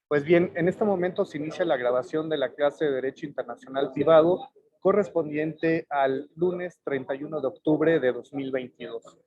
Pues bien, en este momento se inicia la grabación de la clase de Derecho Internacional Privado correspondiente al lunes 31 de octubre de 2022.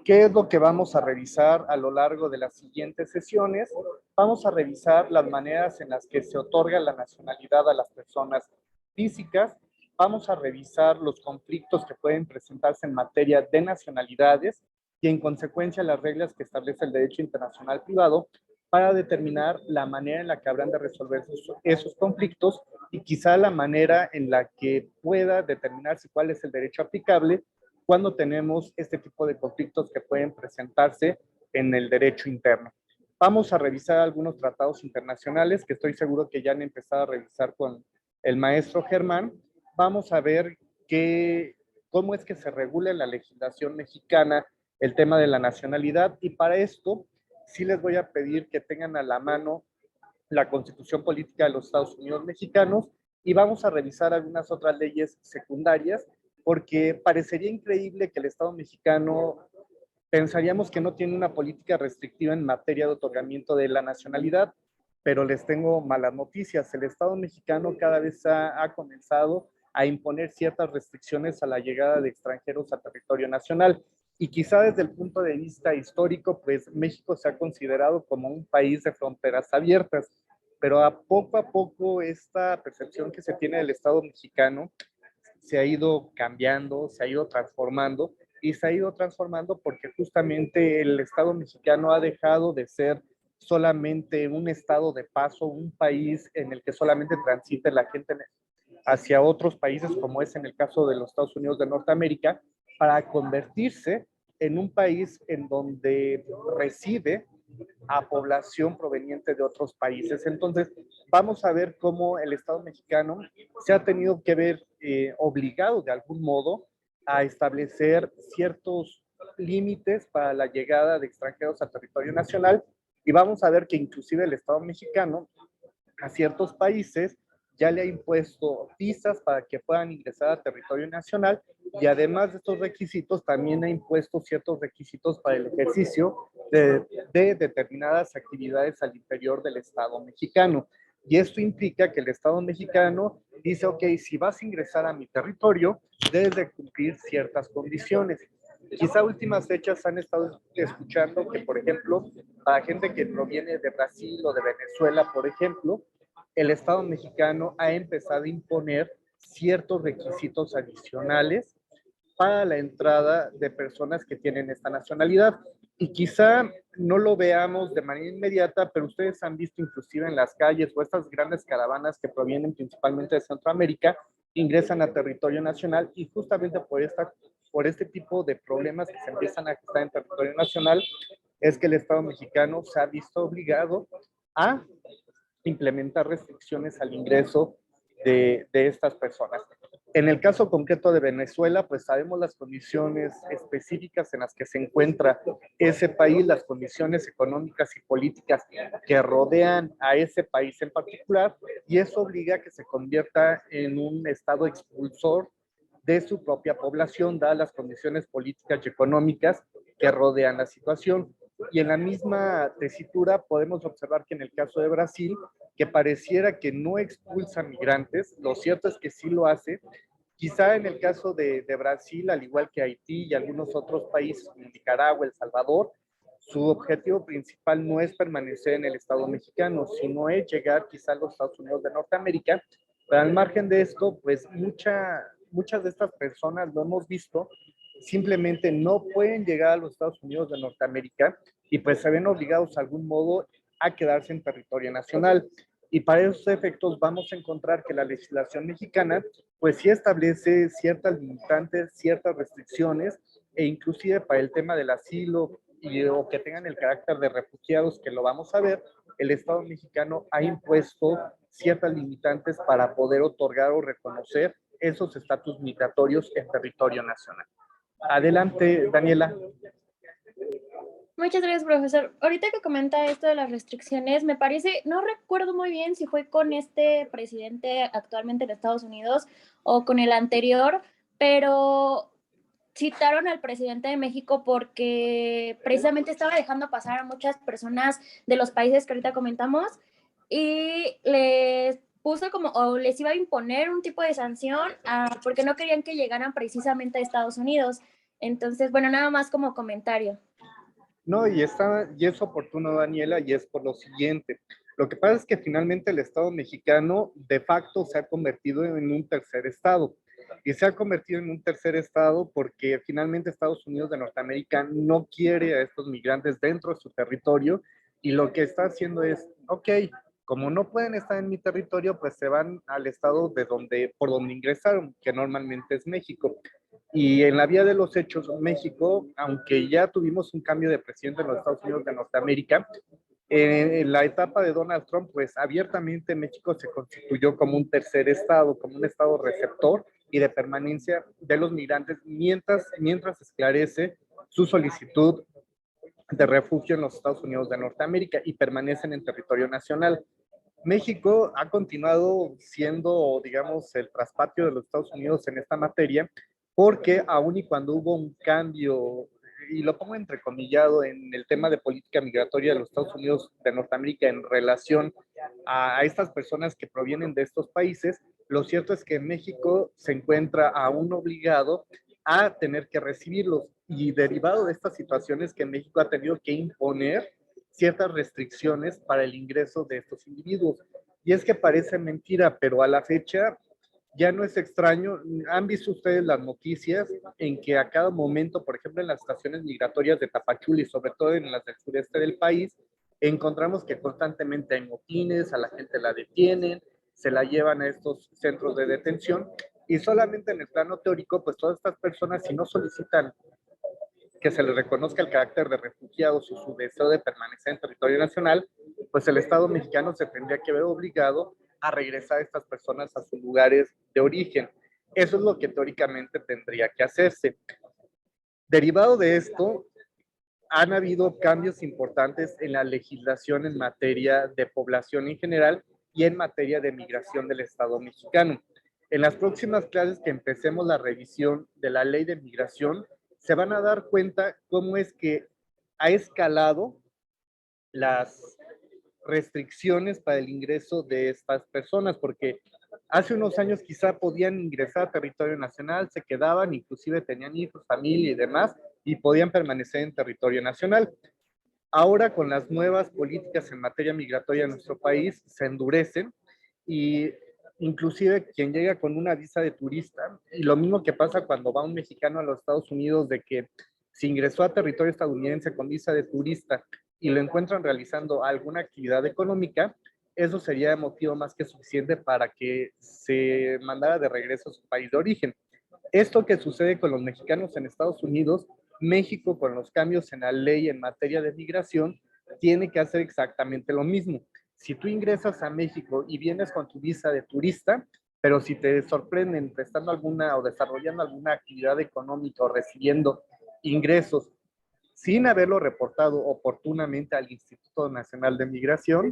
¿Qué es lo que vamos a revisar a lo largo de las siguientes sesiones? Vamos a revisar las maneras en las que se otorga la nacionalidad a las personas físicas. Vamos a revisar los conflictos que pueden presentarse en materia de nacionalidades y en consecuencia las reglas que establece el derecho internacional privado para determinar la manera en la que habrán de resolver esos conflictos y quizá la manera en la que pueda determinarse cuál es el derecho aplicable cuando tenemos este tipo de conflictos que pueden presentarse en el derecho interno. Vamos a revisar algunos tratados internacionales que estoy seguro que ya han empezado a revisar con el maestro Germán. Vamos a ver cómo es que se regula en la legislación mexicana el tema de la nacionalidad y para esto sí les voy a pedir que tengan a la mano la Constitución Política de los Estados Unidos Mexicanos y vamos a revisar algunas otras leyes secundarias porque parecería increíble que el Estado mexicano pensaríamos que no tiene una política restrictiva en materia de otorgamiento de la nacionalidad, pero les tengo malas noticias. El Estado mexicano cada vez ha comenzado a imponer ciertas restricciones a la llegada de extranjeros a territorio nacional. Y quizá desde el punto de vista histórico, pues México se ha considerado como un país de fronteras abiertas, pero a poco esta percepción que se tiene del Estado mexicano se ha ido cambiando, se ha ido transformando y se ha ido transformando porque justamente el Estado mexicano ha dejado de ser solamente un estado de paso, un país en el que solamente transite la gente hacia otros países, como es en el caso de los Estados Unidos de Norteamérica, para convertirse en un país en donde recibe a población proveniente de otros países. Entonces, vamos a ver cómo el Estado mexicano se ha tenido que ver obligado de algún modo a establecer ciertos límites para la llegada de extranjeros al territorio nacional y vamos a ver que inclusive el Estado mexicano a ciertos países ya le ha impuesto visas para que puedan ingresar a territorio nacional y además de estos requisitos también ha impuesto ciertos requisitos para el ejercicio de determinadas actividades al interior del Estado mexicano. Y esto implica que el Estado mexicano dice, ok, si vas a ingresar a mi territorio, debes de cumplir ciertas condiciones. Quizá últimas fechas han estado escuchando que, por ejemplo, para gente que proviene de Brasil o de Venezuela, por ejemplo, el Estado mexicano ha empezado a imponer ciertos requisitos adicionales para la entrada de personas que tienen esta nacionalidad. Y quizá no lo veamos de manera inmediata, pero ustedes han visto inclusive en las calles o estas grandes caravanas que provienen principalmente de Centroamérica, ingresan a territorio nacional y justamente por este tipo de problemas que se empiezan a gestar en territorio nacional, es que el Estado mexicano se ha visto obligado a implementar restricciones al ingreso de estas personas. En el caso concreto de Venezuela, pues sabemos las condiciones específicas en las que se encuentra ese país, las condiciones económicas y políticas que rodean a ese país en particular, y eso obliga a que se convierta en un estado expulsor de su propia población, dadas las condiciones políticas y económicas que rodean la situación. Y en la misma tesitura podemos observar que en el caso de Brasil, que pareciera que no expulsa migrantes, lo cierto es que sí lo hace. Quizá en el caso de Brasil, al igual que Haití y algunos otros países como Nicaragua, El Salvador, su objetivo principal no es permanecer en el Estado mexicano, sino es llegar quizá a los Estados Unidos de Norteamérica. Pero al margen de esto, pues muchas de estas personas, lo hemos visto, simplemente no pueden llegar a los Estados Unidos de Norteamérica y pues se ven obligados de algún modo a quedarse en territorio nacional. Y para esos efectos vamos a encontrar que la legislación mexicana pues sí establece ciertas limitantes, ciertas restricciones e inclusive para el tema del asilo o que tengan el carácter de refugiados, que lo vamos a ver, el Estado mexicano ha impuesto ciertas limitantes para poder otorgar o reconocer esos estatus migratorios en territorio nacional. Adelante, Daniela. Muchas gracias, profesor. Ahorita que comenta esto de las restricciones, me parece, no recuerdo muy bien si fue con este presidente actualmente de Estados Unidos o con el anterior, pero citaron al presidente de México porque precisamente estaba dejando pasar a muchas personas de los países que ahorita comentamos y les puso como, o les iba a imponer un tipo de sanción porque no querían que llegaran precisamente a Estados Unidos. Entonces, bueno, nada más como comentario. No, y es oportuno, Daniela, y es por lo siguiente. Lo que pasa es que finalmente el Estado mexicano de facto se ha convertido en un tercer Estado. Y se ha convertido en un tercer Estado porque finalmente Estados Unidos de Norteamérica no quiere a estos migrantes dentro de su territorio y lo que está haciendo es, ok, como no pueden estar en mi territorio, pues se van al estado por donde ingresaron, que normalmente es México. Y en la vía de los hechos, México, aunque ya tuvimos un cambio de presidente en los Estados Unidos de Norteamérica, en la etapa de Donald Trump, pues abiertamente México se constituyó como un tercer estado, como un estado receptor y de permanencia de los migrantes mientras esclarece su solicitud de refugio en los Estados Unidos de Norteamérica y permanecen en territorio nacional. México ha continuado siendo, digamos, el traspatio de los Estados Unidos en esta materia, porque aun y cuando hubo un cambio, y lo pongo entrecomillado, en el tema de política migratoria de los Estados Unidos de Norteamérica en relación a estas personas que provienen de estos países, lo cierto es que México se encuentra aún obligado a tener que recibirlos. Y derivado de estas situaciones que México ha tenido que imponer ciertas restricciones para el ingreso de estos individuos. Y es que parece mentira, pero a la fecha ya no es extraño. ¿Han visto ustedes las noticias en que a cada momento, por ejemplo, en las estaciones migratorias de Tapachula y sobre todo en las del sureste del país, encontramos que constantemente hay motines, a la gente la detienen, se la llevan a estos centros de detención y solamente en el plano teórico, pues todas estas personas, si no solicitan que se les reconozca el carácter de refugiados o su deseo de permanecer en territorio nacional, pues el Estado mexicano se tendría que ver obligado a regresar a estas personas a sus lugares de origen. Eso es lo que teóricamente tendría que hacerse. Derivado de esto, han habido cambios importantes en la legislación en materia de población en general y en materia de migración del Estado mexicano. En las próximas clases que empecemos la revisión de la ley de migración, se van a dar cuenta cómo es que ha escalado las restricciones para el ingreso de estas personas, porque hace unos años quizá podían ingresar a territorio nacional, se quedaban, inclusive tenían hijos, familia y demás, y podían permanecer en territorio nacional. Ahora con las nuevas políticas en materia migratoria en nuestro país se endurecen y inclusive quien llega con una visa de turista, y lo mismo que pasa cuando va un mexicano a los Estados Unidos, de que si ingresó a territorio estadounidense con visa de turista y lo encuentran realizando alguna actividad económica, eso sería motivo más que suficiente para que se mandara de regreso a su país de origen. Esto que sucede con los mexicanos en Estados Unidos, México con los cambios en la ley en materia de migración tiene que hacer exactamente lo mismo. Si tú ingresas a México y vienes con tu visa de turista, pero si te sorprenden prestando alguna o desarrollando alguna actividad económica o recibiendo ingresos sin haberlo reportado oportunamente al Instituto Nacional de Migración,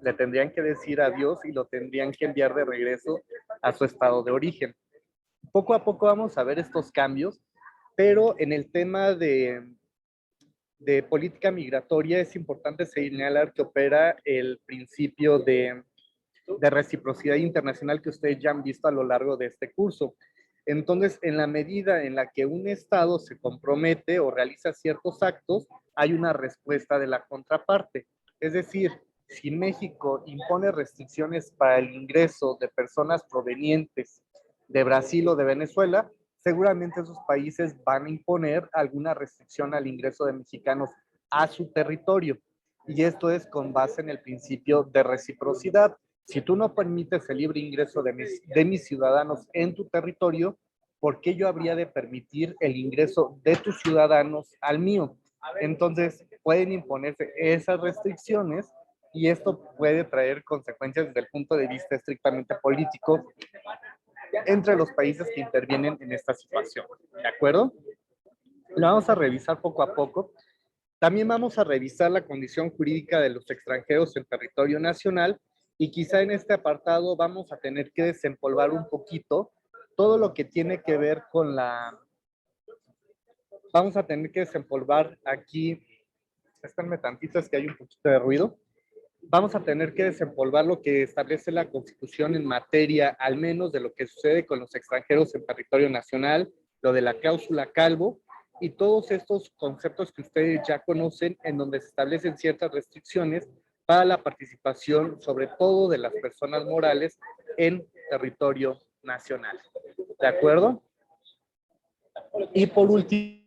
le tendrían que decir adiós y lo tendrían que enviar de regreso a su estado de origen. Poco a poco vamos a ver estos cambios, pero en el tema de política migratoria es importante señalar que opera el principio de reciprocidad internacional que ustedes ya han visto a lo largo de este curso. Entonces, en la medida en la que un Estado se compromete o realiza ciertos actos, hay una respuesta de la contraparte. Es decir, si México impone restricciones para el ingreso de personas provenientes de Brasil o de Venezuela, seguramente esos países van a imponer alguna restricción al ingreso de mexicanos a su territorio. Y esto es con base en el principio de reciprocidad. Si tú no permites el libre ingreso de mis ciudadanos en tu territorio, ¿por qué yo habría de permitir el ingreso de tus ciudadanos al mío? Entonces, pueden imponerse esas restricciones y esto puede traer consecuencias desde el punto de vista estrictamente político entre los países que intervienen en esta situación. ¿De acuerdo? Lo vamos a revisar poco a poco. También vamos a revisar la condición jurídica de los extranjeros en territorio nacional y quizá en este apartado vamos a tener que desempolvar un poquito todo lo que tiene que ver con la... Vamos a tener que desempolvar aquí, espérenme tantito, es que hay un poquito de ruido. vamos a tener que desempolvar lo que establece la Constitución en materia, al menos de lo que sucede con los extranjeros en territorio nacional, lo de la cláusula Calvo y todos estos conceptos que ustedes ya conocen, en donde se establecen ciertas restricciones para la participación, sobre todo de las personas morales, en territorio nacional. ¿De acuerdo? Y por último,